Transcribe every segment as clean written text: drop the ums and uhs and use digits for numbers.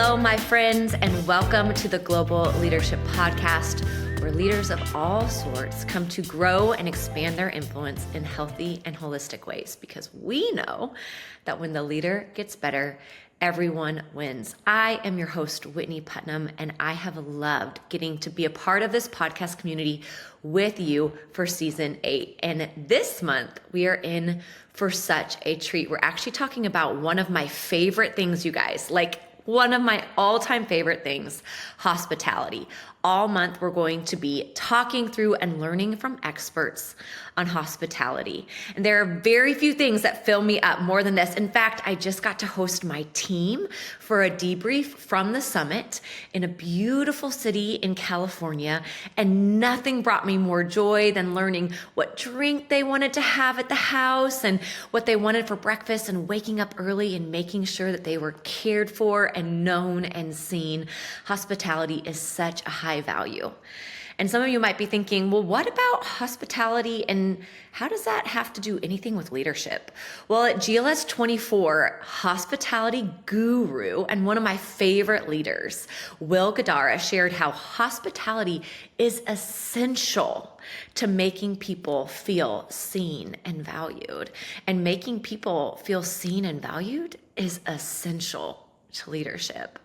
Hello, my friends, and welcome to the Global Leadership Podcast, where leaders of all sorts come to grow and expand their influence in healthy and holistic ways, because we know that when the leader gets better, everyone wins. I am your host, Whitney Putnam, and I have loved getting to be a part of this podcast community with you for season 8. And this month, we are in for such a treat. We're actually talking about one of my favorite things, you guys, like one of my all-time favorite things, hospitality. All month, we're going to be talking through and learning from experts on hospitality. And there are very few things that fill me up more than this. In fact, I just got to host my team for a debrief from the summit in a beautiful city in California. And nothing brought me more joy than learning what drink they wanted to have at the house and what they wanted for breakfast, and waking up early and making sure that they were cared for and known and seen. Hospitality is such a high value. And some of you might be thinking, well, what about hospitality and how does that have to do anything with leadership? Well, at GLS 24, hospitality guru and one of my favorite leaders, Will Gadara, shared how hospitality is essential to making people feel seen and valued. And making people feel seen and valued is essential to leadership.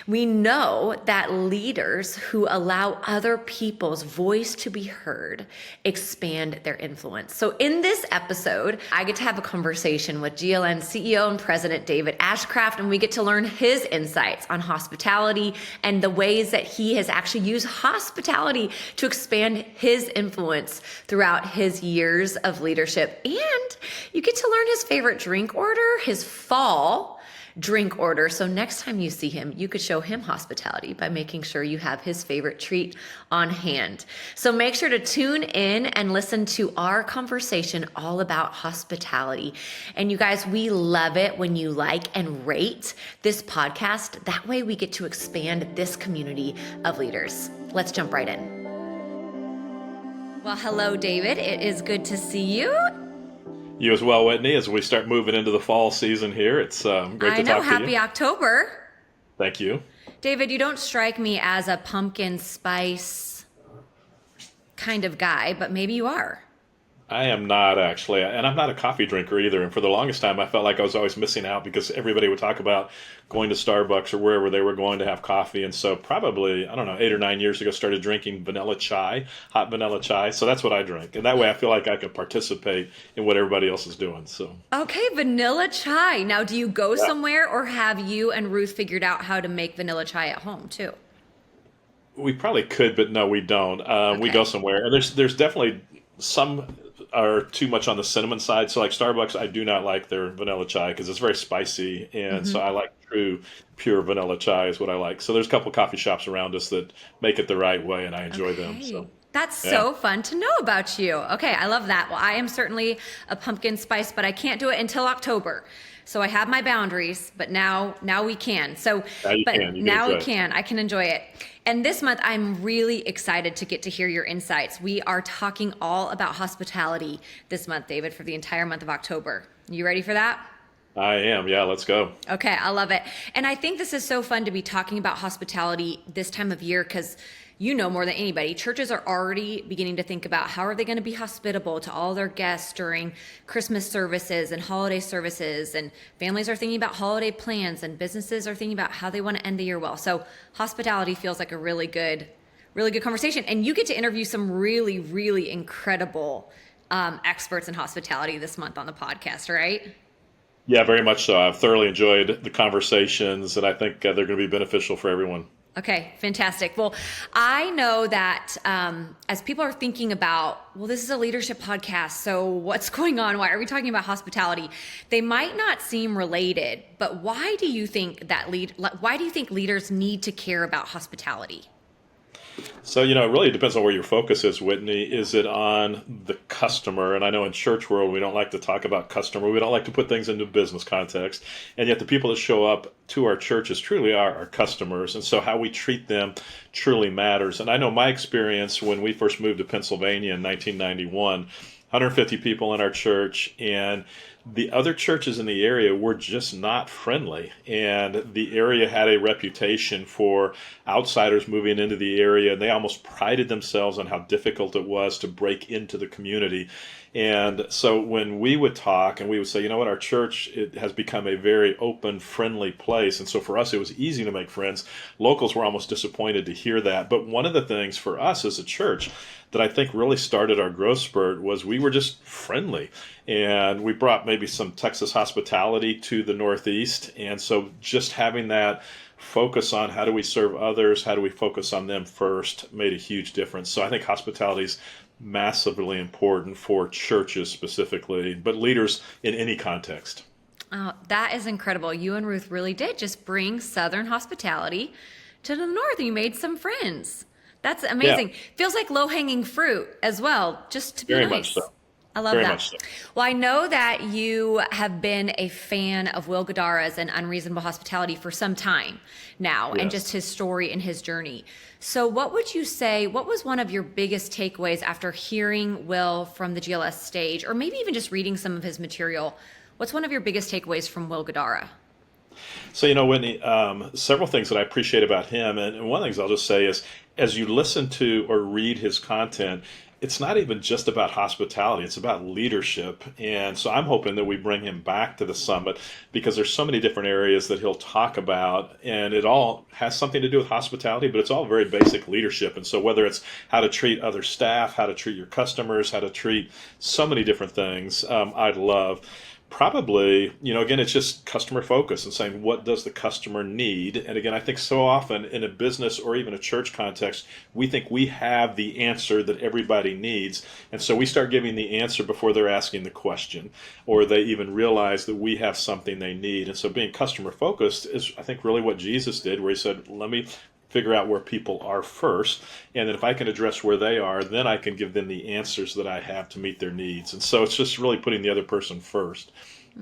We know that leaders who allow other people's voice to be heard expand their influence. So in this episode, I get to have a conversation with GLN CEO and President David Ashcraft, and we get to learn his insights on hospitality and the ways that he has actually used hospitality to expand his influence throughout his years of leadership. And you get to learn his favorite drink order, his fall drink order. So next time you see him, you could show him hospitality by making sure you have his favorite treat on hand. So make sure to tune in and listen to our conversation all about hospitality. And you guys, we love it when you like and rate this podcast. That way we get to expand this community of leaders. Let's jump right in. Well, hello, David. It is good to see you. You as well, Whitney, as we start moving into the fall season here. It's great to talk to you. Happy October. Thank you. David, you don't strike me as a pumpkin spice kind of guy, but maybe you are. I am not, actually, and I'm not a coffee drinker either. And for the longest time, I felt like I was always missing out because everybody would talk about going to Starbucks or wherever they were going to have coffee. And so probably, 8 or 9 years ago, started drinking vanilla chai, hot vanilla chai. So that's what I drink. And that way I feel like I can participate in what everybody else is doing. So okay, vanilla chai. Now, do you go somewhere, or have you and Ruth figured out how to make vanilla chai at home too? We probably could, but no, we don't. We go somewhere. And there's definitely some are too much on the cinnamon side. So like Starbucks, I do not like their vanilla chai because it's very spicy. And so I like true, pure vanilla chai is what I like. So there's a couple of coffee shops around us that make it the right way, and I enjoy them. So that's so fun to know about you. Okay, I love that. Well, I am certainly a pumpkin spice, but I can't do it until October. So I have my boundaries, but now we can. So, now we can. I can enjoy it. And this month, I'm really excited to get to hear your insights. We are talking all about hospitality this month, David, for the entire month of October. You ready for that? I am. Yeah, let's go. Okay, I love it. And I think this is so fun to be talking about hospitality this time of year because you know more than anybody, churches are already beginning to think about how are they going to be hospitable to all their guests during Christmas services and holiday services, and families are thinking about holiday plans, and businesses are thinking about how they want to end the year well. So hospitality feels like a really good conversation, and you get to interview some really, really incredible experts in hospitality this month on the podcast, right? Yeah, very much so. I've thoroughly enjoyed the conversations, and I think they're going to be beneficial for everyone. Okay, fantastic. Well, I know that as people are thinking about, well, this is a leadership podcast, so what's going on? Why are we talking about hospitality? They might not seem related, but why do you think leaders need to care about hospitality? So, it really depends on where your focus is, Whitney. Is it on the customer? And I know in church world, we don't like to talk about customer. We don't like to put things into business context. And yet the people that show up to our churches truly are our customers. And so how we treat them truly matters. And I know my experience when we first moved to Pennsylvania in 1991, 150 people in our church, and the other churches in the area were just not friendly. And the area had a reputation for outsiders moving into the area. They almost prided themselves on how difficult it was to break into the community. And so when we would talk and we would say, you know what, our church, it has become a very open, friendly place. And so for us, it was easy to make friends. Locals were almost disappointed to hear that. But one of the things for us as a church that I think really started our growth spurt was we were just friendly. And we brought maybe some Texas hospitality to the Northeast. And so just having that focus on how do we serve others, how do we focus on them first, made a huge difference. So I think hospitality is massively important for churches specifically, but leaders in any context. Oh, that is incredible. You and Ruth really did just bring Southern hospitality to the North. You made some friends. That's amazing. Yeah. Feels like low-hanging fruit as well, just to be Very nice. much so. I love Very that. much so. Well, I know that you have been a fan of Will Guidara's and Unreasonable Hospitality for some time now, and Yes. just his story and his journey. So what would you say, what was one of your biggest takeaways after hearing Will from the GLS stage, or maybe even just reading some of his material? What's one of your biggest takeaways from Will Guidara? So, Whitney, several things that I appreciate about him. And one of the things I'll just say is, as you listen to or read his content, it's not even just about hospitality, it's about leadership. And so I'm hoping that we bring him back to the summit because there's so many different areas that he'll talk about, and it all has something to do with hospitality, but it's all very basic leadership. And so whether it's how to treat other staff, how to treat your customers, how to treat so many different things, I'd love. Probably, again, it's just customer focus and saying, what does the customer need? And again, I think so often in a business or even a church context, we think we have the answer that everybody needs. And so we start giving the answer before they're asking the question, or they even realize that we have something they need. And so being customer focused is, I think, really what Jesus did, where he said, let me figure out where people are first, and then if I can address where they are, then I can give them the answers that I have to meet their needs. And so it's just really putting the other person first.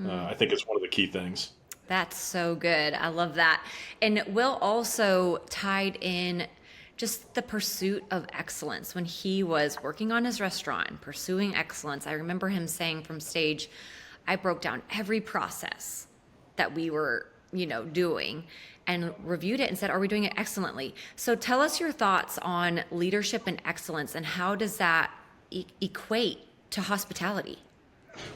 I think it's one of the key things. That's so good. I love that. And Will also tied in just the pursuit of excellence when he was working on his restaurant, pursuing excellence. I remember him saying from stage, I broke down every process that we were, doing and reviewed it and said, are we doing it excellently? So tell us your thoughts on leadership and excellence, and how does that equate to hospitality?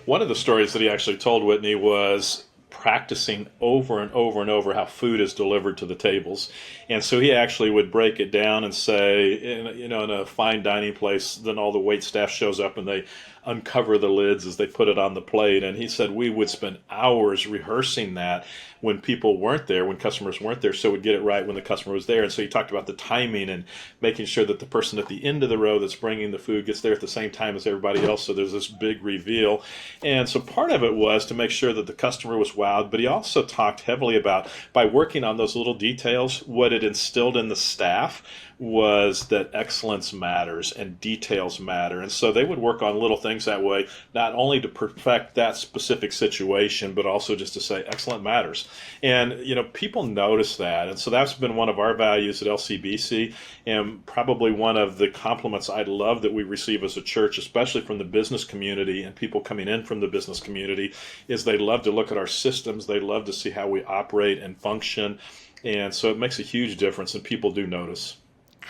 One of the stories that he actually told, Whitney, was practicing over and over and over how food is delivered to the tables. And so he actually would break it down and say, in a fine dining place, then all the wait staff shows up and they uncover the lids as they put it on the plate. And he said we would spend hours rehearsing that when people weren't there, when customers weren't there, so we'd get it right when the customer was there. And so he talked about the timing and making sure that the person at the end of the row that's bringing the food gets there at the same time as everybody else, so there's this big reveal. And so part of it was to make sure that the customer was wowed, but he also talked heavily about, by working on those little details, what it instilled in the staff was that excellence matters and details matter. And so they would work on little things that way, not only to perfect that specific situation, but also just to say excellent matters. And, people notice that. And so that's been one of our values at LCBC, and probably one of the compliments I love that we receive as a church, especially from the business community and people coming in from the business community, is they love to look at our systems. They love to see how we operate and function. And so it makes a huge difference, and people do notice.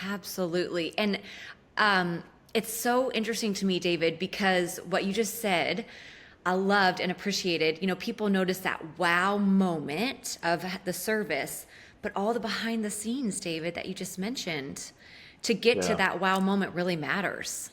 Absolutely. And it's so interesting to me, David, because what you just said, I loved and appreciated. People notice that wow moment of the service, but all the behind the scenes, David, that you just mentioned, to get to that wow moment really matters.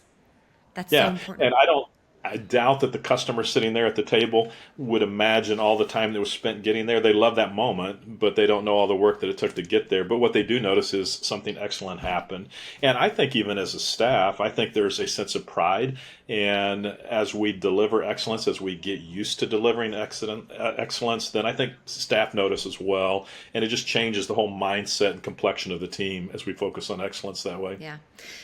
That's so important. And I doubt that the customer sitting there at the table would imagine all the time that was spent getting there. They love that moment, but they don't know all the work that it took to get there. But what they do notice is something excellent happened. And I think even as a staff, I think there's a sense of pride. And as we deliver excellence, as we get used to delivering excellence, then I think staff notice as well. And it just changes the whole mindset and complexion of the team as we focus on excellence that way. Yeah.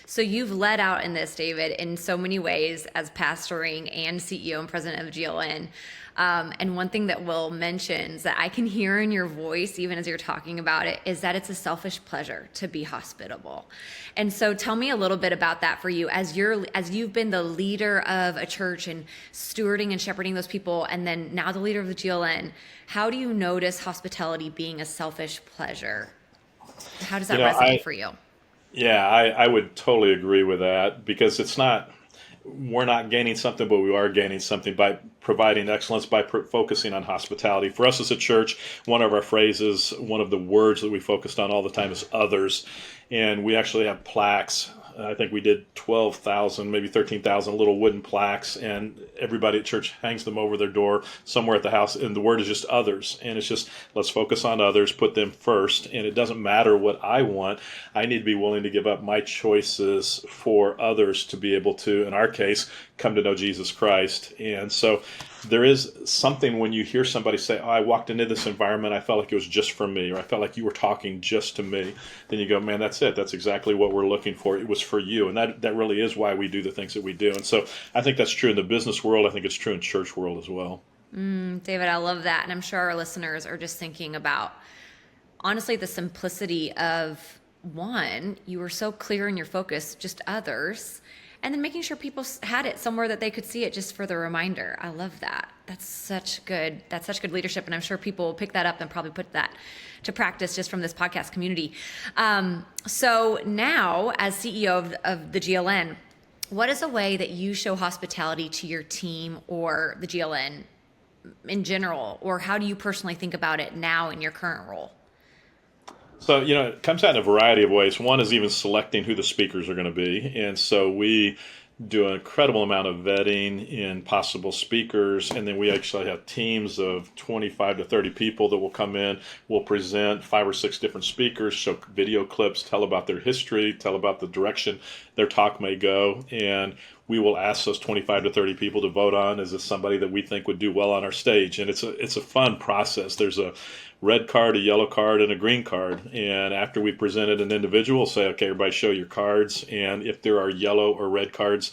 So you've led out in this, David, in so many ways as pastoring and CEO and president of GLN. And one thing that Will mentions that I can hear in your voice, even as you're talking about it, is that it's a selfish pleasure to be hospitable. And so tell me a little bit about that for you as you've been the leader leader of a church and stewarding and shepherding those people, and then now the leader of the GLN, how do you notice hospitality being a selfish pleasure? How does that resonate for you? Yeah, I would totally agree with that, because we're not gaining something, but we are gaining something by providing excellence, by focusing on hospitality. For us as a church, one of our phrases, one of the words that we focused on all the time is others. And we actually have plaques. I think we did 12,000, maybe 13,000 little wooden plaques, and everybody at church hangs them over their door somewhere at the house. And the word is just others. And it's just, let's focus on others, put them first. And it doesn't matter what I want. I need to be willing to give up my choices for others to be able to, in our case, come to know Jesus Christ. And so there is something when you hear somebody say, oh, I walked into this environment, I felt like it was just for me, or I felt like you were talking just to me. Then you go, man, that's it. That's exactly what we're looking for. It was for you. And that really is why we do the things that we do. And so I think that's true in the business world. I think it's true in church world as well. David, I love that. And I'm sure our listeners are just thinking about, honestly, the simplicity of, one, you were so clear in your focus, just others, and then making sure people had it somewhere that they could see it just for the reminder. I love that. That's such good leadership. And I'm sure people will pick that up and probably put that to practice just from this podcast community. So now, as CEO of the GLN, what is a way that you show hospitality to your team or the GLN in general? Or how do you personally think about it now in your current role? So, it comes out in a variety of ways. One is even selecting who the speakers are going to be. And so we do an incredible amount of vetting in possible speakers. And then we actually have teams of 25 to 30 people that will come in. We'll present 5 or 6 different speakers, show video clips, tell about their history, tell about the direction their talk may go. And we will ask those 25 to 30 people to vote on, is this somebody that we think would do well on our stage? And it's a fun process. There's a red card, a yellow card, and a green card. And after we presented an individual, we'll say, okay, everybody show your cards. And if there are yellow or red cards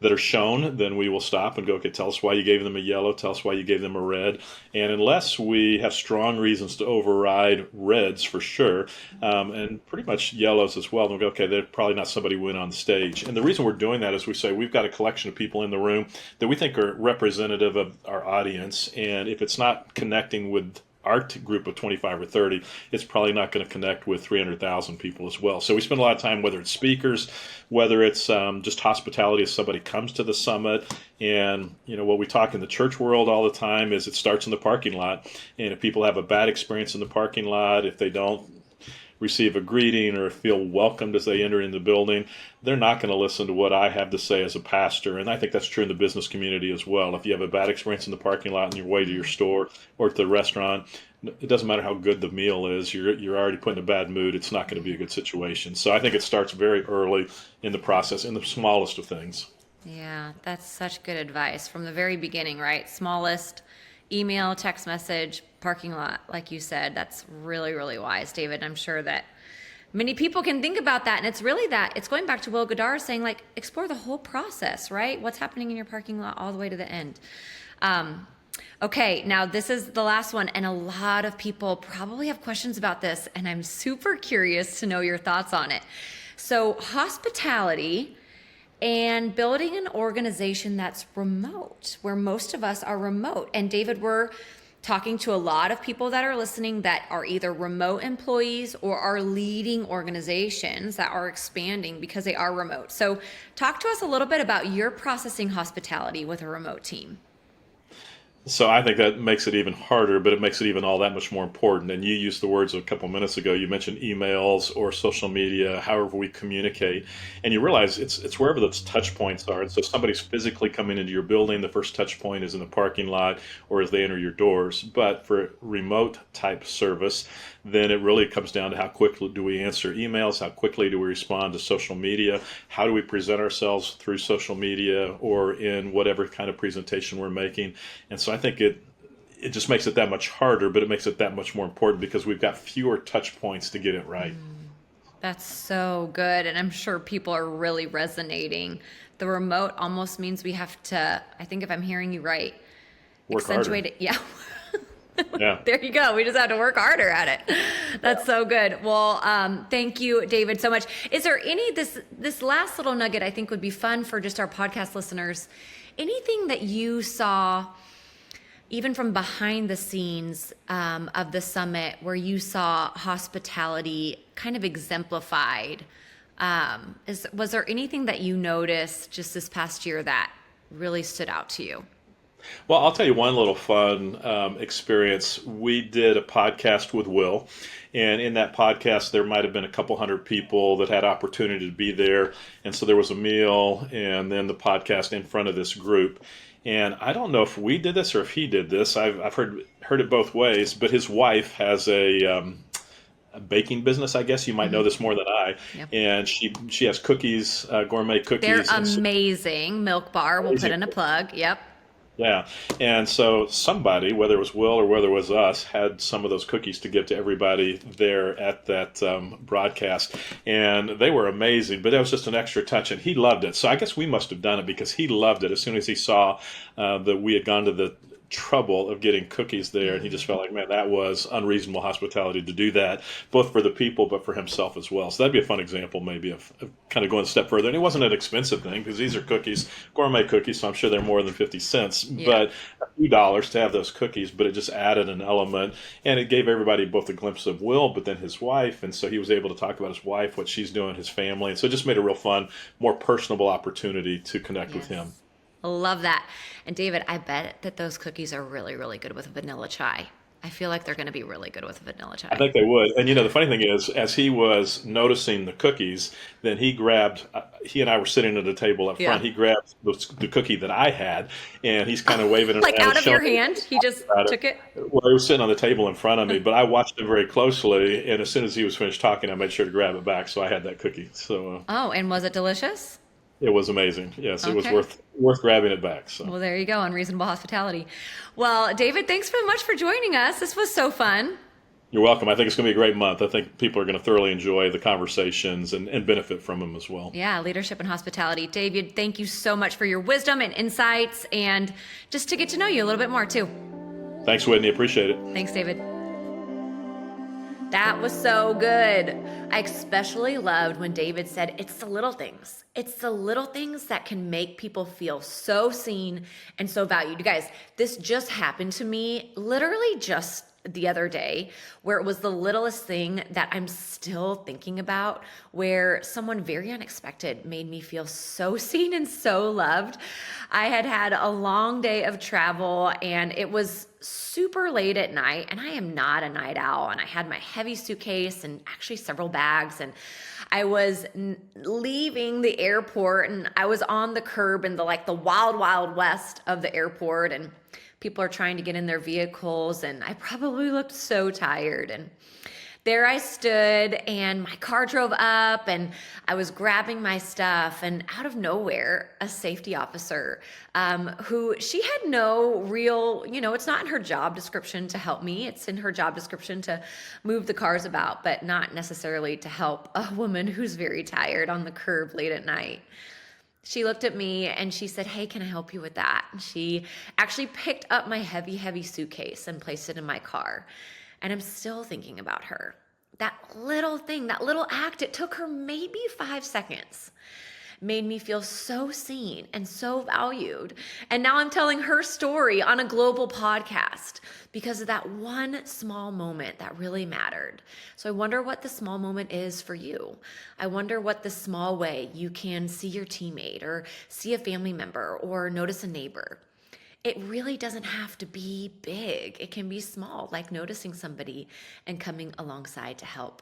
that are shown, then we will stop and go, okay, tell us why you gave them a yellow, tell us why you gave them a red. And unless we have strong reasons to override reds for sure, and pretty much yellows as well, then we go, okay, they're probably not somebody who went on stage. And the reason we're doing that is we say we've got a collection of people in the room that we think are representative of our audience. And if it's not connecting with our group of 25 or 30, it's probably not going to connect with 300,000 people as well. So we spend a lot of time, whether it's speakers, whether it's just hospitality as somebody comes to the summit. And, what we talk in the church world all the time is it starts in the parking lot. And if people have a bad experience in the parking lot, if they don't receive a greeting or feel welcomed as they enter in the building, they're not going to listen to what I have to say as a pastor. And I think that's true in the business community as well. If you have a bad experience in the parking lot on your way to your store or to the restaurant, it doesn't matter how good the meal is, you're already put in a bad mood. It's not going to be a good situation. So I think it starts very early in the process, in the smallest of things. Yeah, that's such good advice from the very beginning, right? Smallest, email, text message, parking lot, like you said. That's really, really wise, David. I'm sure that many people can think about that. And it's really that, it's going back to Will Goddard saying, like, explore the whole process, right? What's happening in your parking lot all the way to the end. Okay, now this is the last one. And a lot of people probably have questions about this. And I'm super curious to know your thoughts on it. So hospitality and building an organization that's remote, where most of us are remote. And David, we're talking to a lot of people that are listening that are either remote employees or are leading organizations that are expanding because they are remote. So talk to us a little bit about your processing hospitality with a remote team. So I think that makes it even harder, but it makes it even all that much more important. And you used the words a couple minutes ago. You mentioned emails or social media, however we communicate. And you realize it's wherever those touch points are. And so somebody's physically coming into your building, the first touch point is in the parking lot or as they enter your doors. But for remote type service, then it really comes down to how quickly do we answer emails, how quickly do we respond to social media, how do we present ourselves through social media or in whatever kind of presentation we're making. And so I think it just makes it that much harder, but it makes it that much more important because we've got fewer touch points to get it right. That's so good. And I'm sure people are really resonating. The remote almost means we have to, I think if I'm hearing you right, Work accentuate harder. it. Yeah. Yeah. There you go. We just have to work harder at it. That's so good. Well, thank you, David, so much. Is there this last little nugget I think would be fun for just our podcast listeners? Anything that you saw, even from behind the scenes of the summit, where you saw hospitality kind of exemplified? Was there anything that you noticed just this past year that really stood out to you? Well, I'll tell you one little fun experience. We did a podcast with Will, and in that podcast, there might have been a couple hundred people that had opportunity to be there. And so there was a meal and then the podcast in front of this group. And I don't know if we did this or if he did this. I've heard it both ways, but his wife has a baking business, I guess. You might know this more than I. Yep. And she has cookies, gourmet cookies. They're amazing. Milk Bar. We'll put in a plug. Yep. Yeah. And so somebody, whether it was Will or whether it was us, had some of those cookies to give to everybody there at that broadcast. And they were amazing, but that was just an extra touch, and he loved it. So I guess we must have done it because he loved it as soon as he saw that we had gone to the trouble of getting cookies there, and he just felt like, man, that was unreasonable hospitality to do that, both for the people but for himself as well. So that'd be a fun example maybe of kind of going a step further. And it wasn't an expensive thing because these are cookies, gourmet cookies, so I'm sure they're more than 50 cents, but a few dollars to have those cookies, but it just added an element, and it gave everybody both a glimpse of Will but then his wife, and so he was able to talk about his wife, what she's doing, his family, and so it just made a real fun, more personable opportunity to connect with him. Love that. And David, I bet that those cookies are really, really good with vanilla chai. I feel like they're going to be really good with vanilla chai. I think they would. And the funny thing is, as he was noticing the cookies, then he and I were sitting at a table up front. He grabbed the cookie that I had, and he's kind of waving it like around. Out of your hand? He just took it? Well, it was sitting on the table in front of me, but I watched him very closely, and as soon as he was finished talking, I made sure to grab it back, so I had that cookie. So. And was it delicious? It was amazing. Yes, it was worth grabbing it back. So. Well, there you go, unreasonable hospitality. Well, David, thanks so much for joining us. This was so fun. You're welcome. I think it's going to be a great month. I think people are going to thoroughly enjoy the conversations and benefit from them as well. Yeah, leadership and hospitality. David, thank you so much for your wisdom and insights and just to get to know you a little bit more too. Thanks, Whitney. Appreciate it. Thanks, David. That was so good. I especially loved when David said, it's the little things. It's the little things that can make people feel so seen and so valued. You guys, this just happened to me literally just the other day, where it was the littlest thing that I'm still thinking about, where someone very unexpected made me feel so seen and so loved. I had a long day of travel, and it was super late at night, and I am not a night owl, and I had my heavy suitcase and actually several bags, and I was leaving the airport, and I was on the curb in the wild, wild west of the airport, and people are trying to get in their vehicles, and I probably looked so tired. And there I stood, and my car drove up, and I was grabbing my stuff, and out of nowhere, a safety officer who she had no real, it's not in her job description to help me. It's in her job description to move the cars about, but not necessarily to help a woman who's very tired on the curb late at night. She looked at me and she said, hey, can I help you with that? And she actually picked up my heavy, heavy suitcase and placed it in my car. And I'm still thinking about her. That little thing, that little act, it took her maybe 5 seconds, made me feel so seen and so valued. And now I'm telling her story on a global podcast because of that one small moment that really mattered. So I wonder what the small moment is for you. I wonder what the small way you can see your teammate or see a family member or notice a neighbor. It really doesn't have to be big. It can be small, like noticing somebody and coming alongside to help.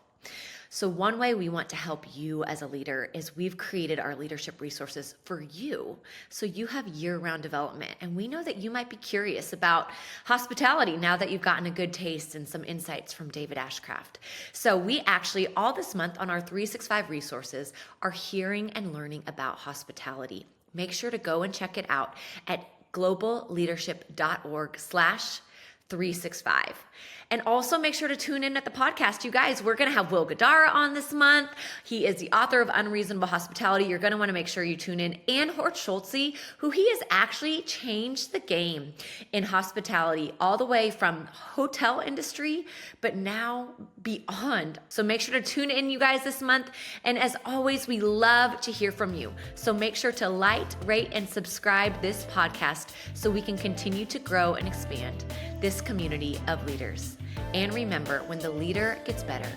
So one way we want to help you as a leader is we've created our leadership resources for you. So you have year-round development. And we know that you might be curious about hospitality now that you've gotten a good taste and some insights from David Ashcraft. So we actually, all this month on our 365 resources, are hearing and learning about hospitality. Make sure to go and check it out at globalleadership.org/365 365. And also make sure to tune in at the podcast. You guys, we're going to have Will Gadara on this month. He is the author of Unreasonable Hospitality. You're going to want to make sure you tune in. And Hort Schulze, who he has actually changed the game in hospitality all the way from hotel industry, but now beyond. So make sure to tune in, you guys, this month. And as always, we love to hear from you. So make sure to like, rate, and subscribe this podcast so we can continue to grow and expand this community of leaders. And remember, when the leader gets better,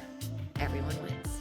everyone wins.